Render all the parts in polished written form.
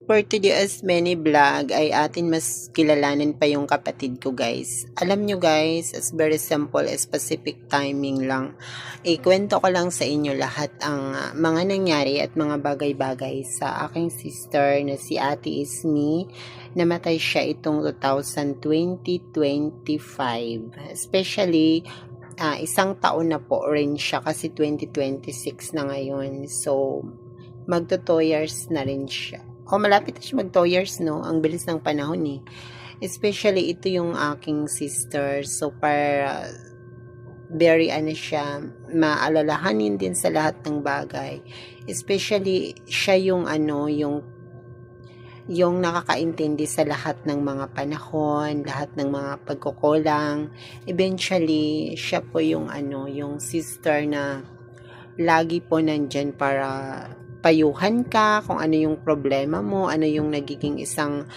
For today's mini vlog ay atin mas kilalanin pa yung kapatid ko guys. Alam nyo guys, as very simple, specific timing lang. Ikwento ko lang sa inyo lahat ang mga nangyari at mga bagay-bagay sa aking sister na si Ate Ismi. Namatay siya itong 2020-25. Especially, isang taon na po rin siya kasi 2026 na ngayon. So, magto 2 years na rin siya. Malapit na siya mag 2 years, no? Ang bilis ng panahon, eh. Especially, ito yung aking sister. So, para very, siya, maalalahanin din sa lahat ng bagay. Especially, siya yung, yung nakakaintindi sa lahat ng mga panahon, lahat ng mga pagkukulang. Eventually, siya po yung, yung sister na lagi po nandyan para payuhan ka kung ano yung problema mo, ano yung nagiging isang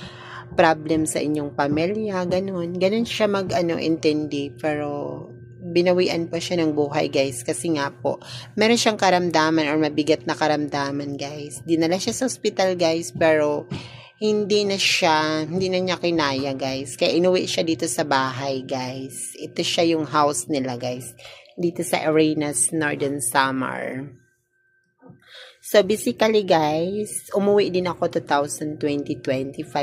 problem sa inyong pamilya, ganun. Ganun siya intindi, pero binawian pa siya ng buhay guys kasi nga po, meron siyang karamdaman or mabigat na karamdaman guys. Dinala siya sa hospital guys, pero hindi na niya kinaya guys. Kaya inuwi siya dito sa bahay guys. Ito siya yung house nila guys. Dito sa Arenas, Northern Samar. So, basically guys, umuwi din ako 2025,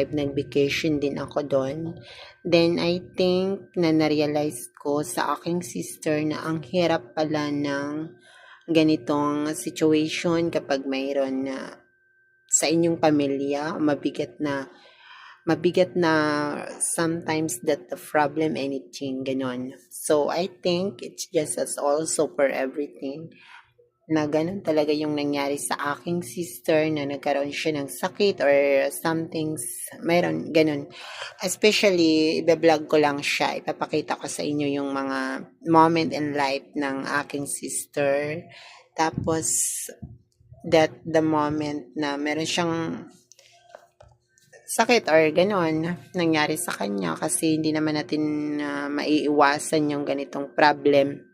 nag-vacation din ako doon. Then, I think na na-realize ko sa aking sister na ang hirap pala ng ganitong situation kapag mayroon na sa inyong pamilya, mabigat na sometimes that the problem anything, ganon. So, I think it's just as also for everything na ganun talaga yung nangyari sa aking sister na nagkaroon siya ng sakit or something, mayroon ganun. Especially, iba-vlog ko lang siya, ipapakita ko sa inyo yung mga moment in life ng aking sister. Tapos, that the moment na meron siyang sakit or ganun nangyari sa kanya kasi hindi naman natin maiiwasan yung ganitong problem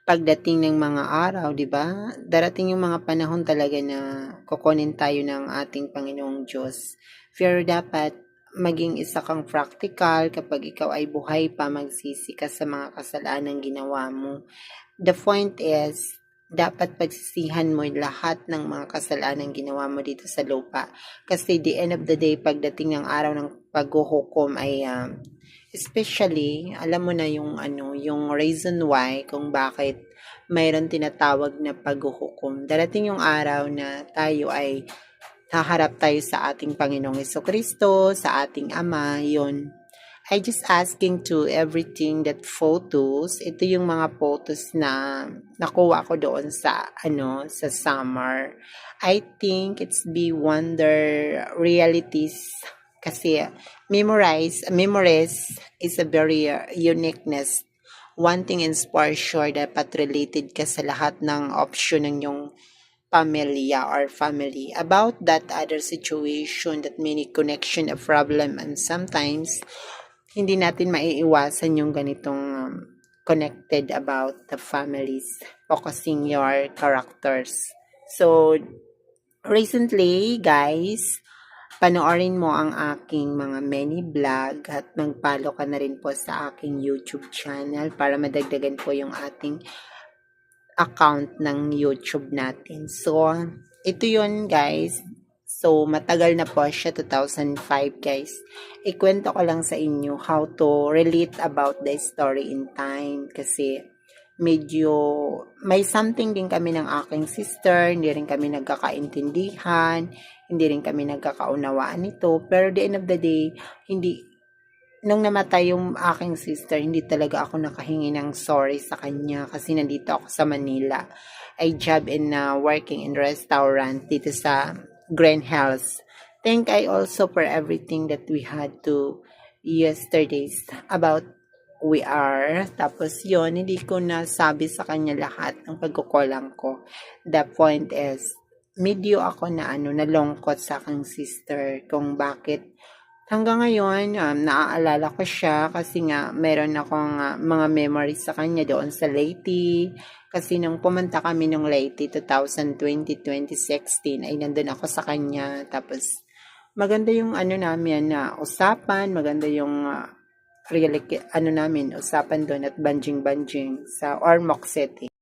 pagdating ng mga araw, di ba? Darating yung mga panahon talaga na kukunin tayo ng ating Panginoong Diyos. Pero dapat maging isa kang practical kapag ikaw ay buhay pa, magsisi ka sa mga kasalanan ginawa mo. The point is, dapat pagsisihan mo lahat ng mga kasalanan ginawa mo dito sa lupa. Kasi the end of the day, pagdating ng araw ng paghuhukom ay especially, alam mo na yung yung reason why kung bakit mayroon tinatawag na paghuhukom. Darating yung araw na tayo ay haharap tayo sa ating Panginoong Jesucristo, sa ating Ama, yon. I just asking to everything that photos, ito yung mga photos na nakuha ko doon sa sa summer. I think it's be wonder realities kasi memories is a very uniqueness. One thing is for sure, dapat related ka sa lahat ng option ng yung pamilya or family. About that other situation, that many connection, a problem, and sometimes hindi natin maiiwasan yung ganitong connected about the families, focusing your characters. So, recently, guys, panoorin mo ang aking mga mini vlog at mag-follow ka na rin po sa aking YouTube channel para madagdagan po yung ating account ng YouTube natin. So, ito yun guys. So, matagal na po siya, 2005 guys. Ikwento ko lang sa inyo how to relate about the story in time kasi medyo may something din kami ng aking sister, hindi rin kami nagkakaintindihan, hindi rin kami nagkakaunawaan nito. Pero the end of the day, nung namatay yung aking sister, hindi talaga ako nakahingi ng sorry sa kanya kasi nandito ako sa Manila. I job in working in restaurant dito sa Grand Hills. Thank I also for everything that we had to yesterdays about we are. Tapos yon, hindi ko nasabi sa kanya lahat ng pagkukulang ko. The point is, medyo ako na nalungkot sa aking sister kung bakit hanggang ngayon, naaalala ko siya kasi nga meron akong mga memories sa kanya doon sa Leyte. Kasi nung pumunta kami nung Leyte 2020-2016 ay nandun ako sa kanya. Tapos maganda yung ano namin na usapan, maganda yung really, ano namin, usapan doon at banjing-banjing sa Ormoc City.